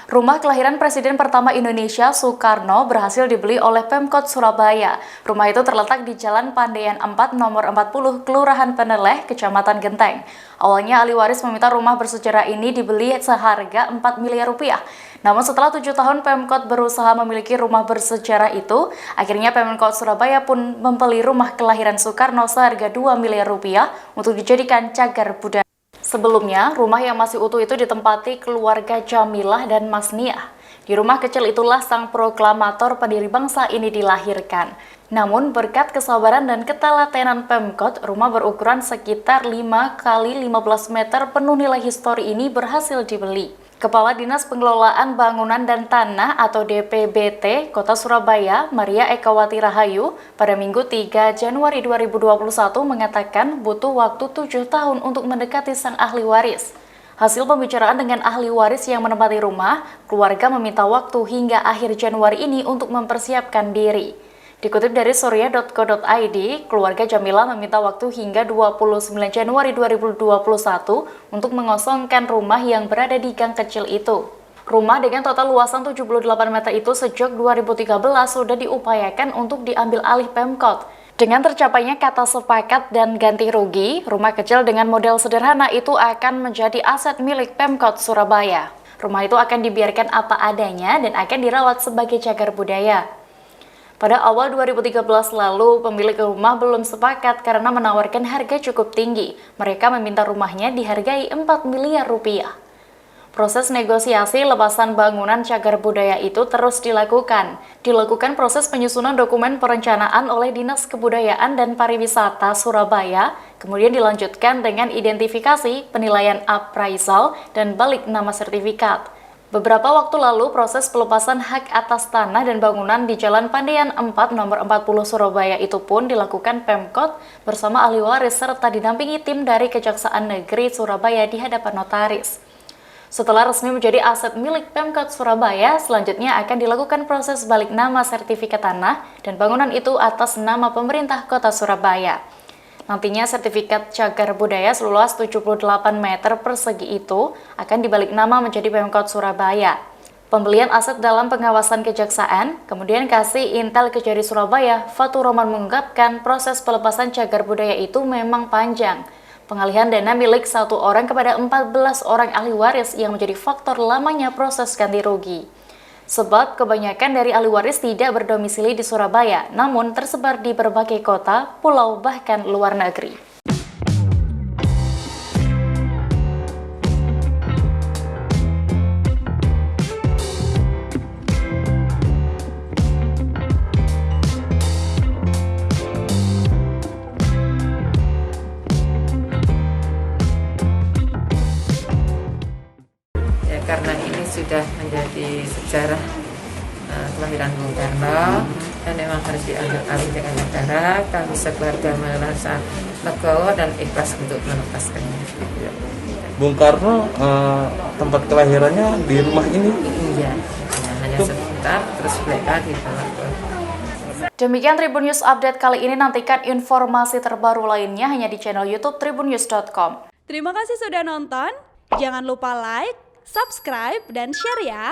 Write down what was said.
Rumah kelahiran Presiden pertama Indonesia, Soekarno, berhasil dibeli oleh Pemkot Surabaya. Rumah itu terletak di Jalan Pandaian 4 nomor 40, Kelurahan Peneleh, Kecamatan Genteng. Awalnya ahli waris meminta rumah bersejarah ini dibeli seharga 4 miliar rupiah. Namun setelah 7 tahun Pemkot berusaha memiliki rumah bersejarah itu, akhirnya Pemkot Surabaya pun membeli rumah kelahiran Soekarno seharga 2 miliar rupiah untuk dijadikan cagar budaya. Sebelumnya, rumah yang masih utuh itu ditempati keluarga Jamilah dan Mas Niah. Di rumah kecil itulah sang proklamator pendiri bangsa ini dilahirkan. Namun, berkat kesabaran dan ketelatenan Pemkot, rumah berukuran sekitar 5 kali 15 meter penuh nilai histori ini berhasil dibeli. Kepala Dinas Pengelolaan Bangunan dan Tanah atau DPBT Kota Surabaya, Maria Ekawati Rahayu, pada Minggu 3 Januari 2021 mengatakan butuh waktu 7 tahun untuk mendekati sang ahli waris. Hasil pembicaraan dengan ahli waris yang menempati rumah, keluarga meminta waktu hingga akhir Januari ini untuk mempersiapkan diri. Dikutip dari surya.co.id, keluarga Jamila meminta waktu hingga 29 Januari 2021 untuk mengosongkan rumah yang berada di gang kecil itu. Rumah dengan total luasan 78 meter itu sejak 2013 sudah diupayakan untuk diambil alih Pemkot. Dengan tercapainya kata sepakat dan ganti rugi, rumah kecil dengan model sederhana itu akan menjadi aset milik Pemkot Surabaya. Rumah itu akan dibiarkan apa adanya dan akan dirawat sebagai cagar budaya. Pada awal 2013 lalu, pemilik rumah belum sepakat karena menawarkan harga cukup tinggi. Mereka meminta rumahnya dihargai 4 miliar rupiah. Proses negosiasi lepasan bangunan cagar budaya itu terus dilakukan. Dilakukan proses penyusunan dokumen perencanaan oleh Dinas Kebudayaan dan Pariwisata Surabaya, kemudian dilanjutkan dengan identifikasi, penilaian appraisal, dan balik nama sertifikat. Beberapa waktu lalu, proses pelepasan hak atas tanah dan bangunan di Jalan Pandaian 4 nomor 40 Surabaya itu pun dilakukan Pemkot bersama ahli waris serta didampingi tim dari Kejaksaan Negeri Surabaya di hadapan notaris. Setelah resmi menjadi aset milik Pemkot Surabaya, selanjutnya akan dilakukan proses balik nama sertifikat tanah dan bangunan itu atas nama pemerintah Kota Surabaya. Nantinya sertifikat cagar budaya seluas 78 meter persegi itu akan dibalik nama menjadi Pemkot Surabaya. Pembelian aset dalam pengawasan kejaksaan, kemudian kasih Intel Kejari Surabaya, Fatur Roman mengungkapkan proses pelepasan cagar budaya itu memang panjang. Pengalihan dana milik satu orang kepada 14 orang ahli waris yang menjadi faktor lamanya proses ganti rugi. Sebab kebanyakan dari ahli waris tidak berdomisili di Surabaya, namun tersebar di berbagai kota, pulau, bahkan luar negeri. Karena ini sudah menjadi sejarah kelahiran Bung Karno dan memang harus diambil alih dengan negara, kami sekeluarga merasa legowo dan ikhlas untuk melepaskannya. Bung Karno tempat kelahirannya di rumah ini? Iya, hanya sebentar terus beliau dibawa ke. Demikian Tribun News Update kali ini, nantikan informasi terbaru lainnya hanya di channel YouTube tribunnews.com. Terima kasih sudah nonton, jangan lupa like, subscribe, dan share ya!